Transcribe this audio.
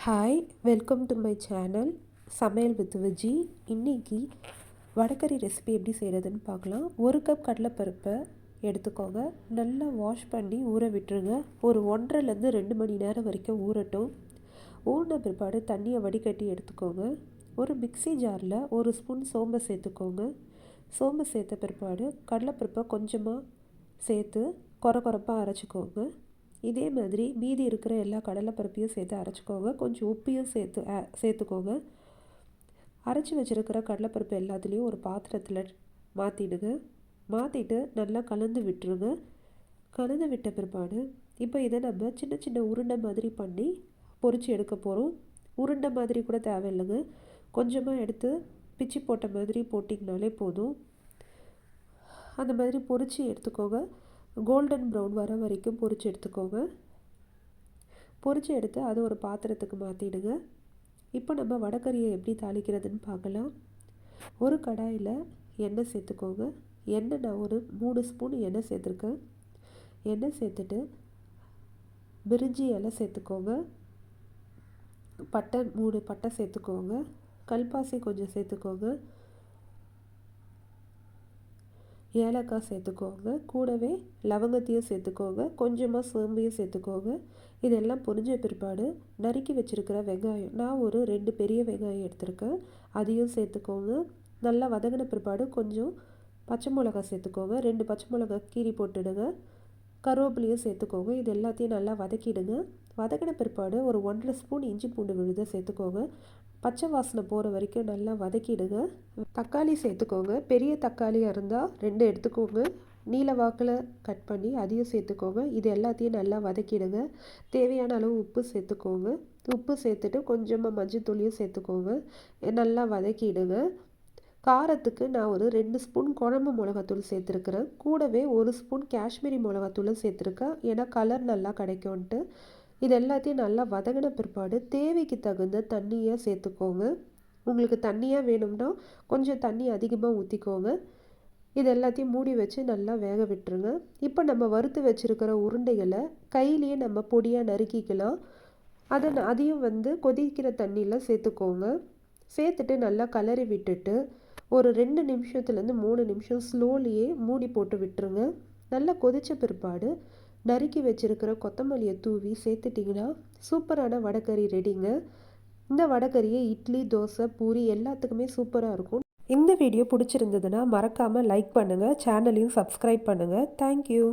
Hi, welcome to my channel சமையல் with Viji. இன்றைக்கி vadacurry recipe எப்படி செய்கிறதுன்னு பார்க்கலாம். 1 கப் கடலைப்பருப்பை எடுத்துக்கோங்க. நல்லா வாஷ் பண்ணி ஊற விட்டுருங்க. ஒரு 1.5லேருந்து 2 மணி நேரம் வரைக்கும் ஊறட்டும். ஊறின பிற்பாடு தண்ணியை வடிகட்டி எடுத்துக்கோங்க. ஒரு மிக்ஸி ஜாரில் 1 ஸ்பூன் சோம்பை சேர்த்துக்கோங்க. சோம்பு சேர்த்த பிற்பாடு கடலைப்பருப்பை கொஞ்சமாக சேர்த்து கொரப்பாக அரைச்சிக்கோங்க. இதே மாதிரி மீதி இருக்கிற எல்லா கடலைப்பருப்பையும் சேர்த்து அரைச்சிக்கோங்க. கொஞ்சம் உப்பையும் சேர்த்துக்கோங்க. அரைச்சி வச்சுருக்கிற கடலைப்பருப்பு எல்லாத்துலேயும் ஒரு பாத்திரத்தில் மாற்றிடுங்க. மாற்றிட்டு நல்லா கலந்து விட்டுருங்க. கலந்து விட்ட பிற்பாடு இப்போ இதை நம்ம சின்ன சின்ன உருண்டை மாதிரி பண்ணி பொரித்து எடுக்க போகிறோம். உருண்டை மாதிரி கூட தேவையில்லைங்க. கொஞ்சமாக எடுத்து பிச்சு போட்ட மாதிரி போட்டிங்கனாலே போதும். அந்த மாதிரி பொரித்து எடுத்துக்கோங்க. கோல்டன் ப்ரௌன் வர வரைக்கும் பொரித்து எடுத்துக்கோங்க. பொரித்து எடுத்து அதை ஒரு பாத்திரத்துக்கு மாற்றிடுங்க. இப்போ நம்ம வடகறியை எப்படி தாளிக்கிறதுன்னு பார்க்கலாம். ஒரு கடாயில் எண்ணெய் சேர்த்துக்கோங்க. எண்ணெய் நான் ஒரு 3 ஸ்பூன் எண்ணெய் சேர்த்துருக்கேன். எண்ணெய் சேர்த்துட்டு பிரிஞ்சி இலை சேர்த்துக்கோங்க. பட்டை 3 பட்டை சேர்த்துக்கோங்க. கல்பாசி கொஞ்சம் சேர்த்துக்கோங்க. ஏலக்காய் சேர்த்துக்கோங்க. கூடவே லவங்கத்தையும் சேர்த்துக்கோங்க. கொஞ்சமாக சோம்பையும் சேர்த்துக்கோங்க. இதெல்லாம் பொரிஞ்ச பிற்பாடு நறுக்கி வச்சுருக்கிற வெங்காயம், நான் ஒரு 2 பெரிய வெங்காயம் எடுத்திருக்கேன், அதையும் சேர்த்துக்கோங்க. நல்லா வதங்கின பிற்பாடு கொஞ்சம் பச்சை மிளகாய் சேர்த்துக்கோங்க. 2 பச்சை மிளகாய் கீறி போட்டுடுங்க. கருவேப்பிலையும் சேர்த்துக்கோங்க. இது எல்லாத்தையும் நல்லா வதக்கிடுங்க. வதக்கின பிற்பாடு ஒரு 1.5 ஸ்பூன் இஞ்சி பூண்டு விழுதை சேர்த்துக்கோங்க. பச்சை வாசனை போகிற வரைக்கும் நல்லா வதக்கிடுங்க. தக்காளி சேர்த்துக்கோங்க. பெரிய தக்காளியாக இருந்தால் 2 எடுத்துக்கோங்க. நீல வாக்கில் கட் பண்ணி அதையும் சேர்த்துக்கோங்க. இது எல்லாத்தையும் நல்லா வதக்கிடுங்க. தேவையான அளவு உப்பு சேர்த்துக்கோங்க. உப்பு சேர்த்துட்டு கொஞ்சமாக மஞ்சத்தூளியும் சேர்த்துக்கோங்க. நல்லா வதக்கிடுங்க. காரத்துக்கு நான் ஒரு 2 ஸ்பூன் குழம்பு மிளகாத்தூள் சேர்த்துருக்குறேன். கூடவே 1 ஸ்பூன் காஷ்மீரி மிளகாத்தூளும் சேர்த்துருக்கேன். ஏன்னா கலர் நல்லா கிடைக்கும்ன்ட்டு. இது எல்லாத்தையும் நல்லா வதங்கின பிற்பாடு தேவைக்கு தகுந்த தண்ணியை சேர்த்துக்கோங்க. உங்களுக்கு தண்ணியாக வேணும்னா கொஞ்சம் தண்ணி அதிகமாக ஊற்றிக்கோங்க. இது எல்லாத்தையும் மூடி வச்சு நல்லா வேக விட்டுருங்க. இப்போ நம்ம வறுத்து வச்சுருக்கிற உருண்டைகளை கையிலேயே நம்ம பொடியாக நறுக்கிக்கலாம். அதையும் கொதிக்கிற தண்ணியில் சேர்த்துக்கோங்க. சேர்த்துட்டு நல்லா கலரி விட்டுட்டு ஒரு 2 நிமிஷத்துலேருந்து 3 நிமிஷம் ஸ்லோலியே மூடி போட்டு விட்டுருங்க. நல்லா கொதித்த பிற்பாடு நறுக்கி வச்சுருக்கிற கொத்தமல்லியை தூவி சேர்த்துட்டிங்கன்னா சூப்பரான வடகறி ரெடிங்க. இந்த வடகறியை இட்லி, தோசை, பூரி எல்லாத்துக்குமே சூப்பராக இருக்கும். இந்த வீடியோ பிடிச்சிருந்ததுன்னா மறக்காமல் லைக் பண்ணுங்கள். சேனலையும் சப்ஸ்கிரைப் பண்ணுங்கள். தேங்க்யூ.